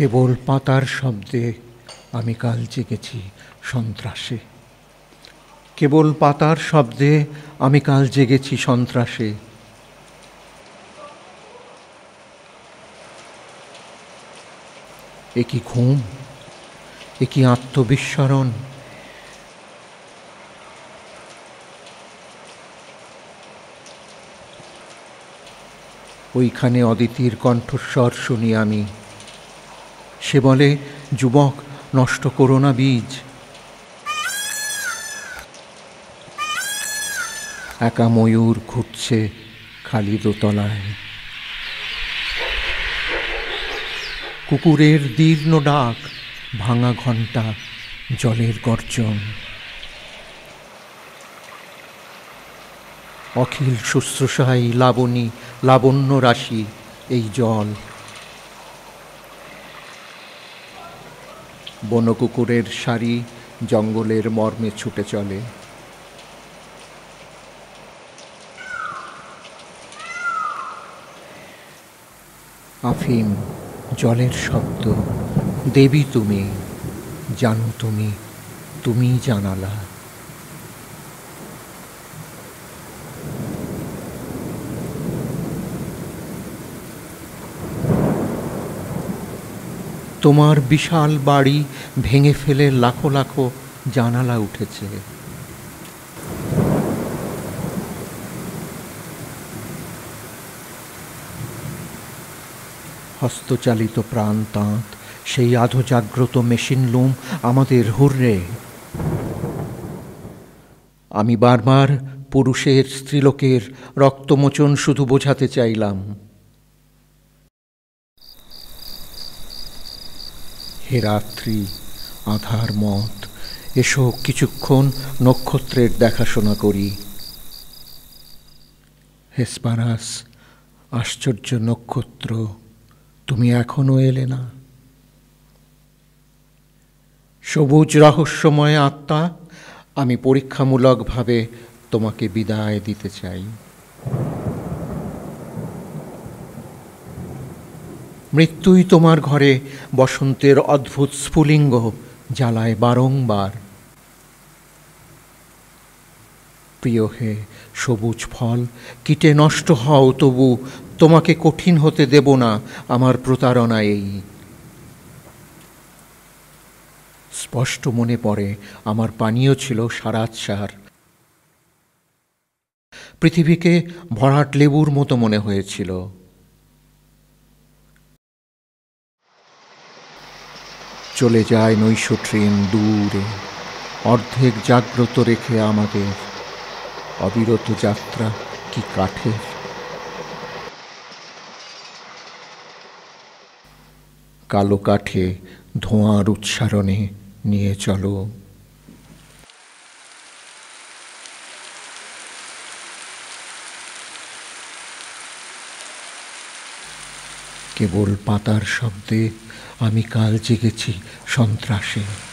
কেবল পাতার শব্দে আমি কাল জেগেছি সন্ত্রাসে। কেবল পাতার শব্দে আমি কাল জেগেছি সন্ত্রাসে। এ কি ঘুম, এ কি আত্মবিস্মরণ? ওইখানে অদিতির কণ্ঠস্বর শুনি আমি। সে বলে, যুবক, নষ্ট করো না বীজ। একা ময়ূর ঘুরছে খালি দোতলায়। কুকুরের দীর্ণ ডাক, ভাঙা ঘণ্টা, জলের গর্জন। অখিল শুশ্রূষায় লাবণী, লাবণ্য রাশি এই জল। বনকুকুরের সারি জঙ্গলের মর্মে ছুটে চলে। আফিম, জলের শব্দ। দেবী তুমি, জানো তুমি, তুমিই জানালা। তোমার বিশাল বাড়ি ভেঙে ফেলে লাখো লাখো জানালা উঠেছে। হস্তচালিত প্রাণ তাঁত, সেই আধো জাগ্রত মেশিন লুম আমাদের হুররে। আমি বারবার পুরুষের, স্ত্রীলোকের রক্তমোচন শুধু বোঝাতে চাইলাম। হে রাত্রি, আধার মত, এসো কিছুক্ষণ নক্ষত্রের দেখাশোনা করি। হেসপারাস, আশ্চর্য নক্ষত্র, তুমি এখনো এলে না। সবুজ রহস্যময় আত্মা, আমি পরীক্ষামূলকভাবে তোমাকে বিদায় দিতে চাই। মৃত্যুই তোমার ঘরে বসন্তের অদ্ভুত স্ফুলিঙ্গ জ্বালায় বারংবার। প্রিয় হে, সবুজ ফল, কীটে নষ্ট হও, তবু তোমাকে কঠিন হতে দেব না আমার প্রতারণা এই। স্পষ্ট মনে পড়ে আমার পানীয় ছিল সারাৎসার। পৃথিবীকে ভরাট লেবুর মতো মনে হয়েছিল। চলে যায় নৈশ ট্রেন দূরে, অর্ধেক জাগ্রত রেখে আমাদের। অবিরত যাত্রা কি কাঠের? কালো কাঠে ধোঁয়ার উচ্চারণে নিয়ে চলো। কেবল পাতার শব্দে আমি কাল জেগেছি সন্ত্রাসে।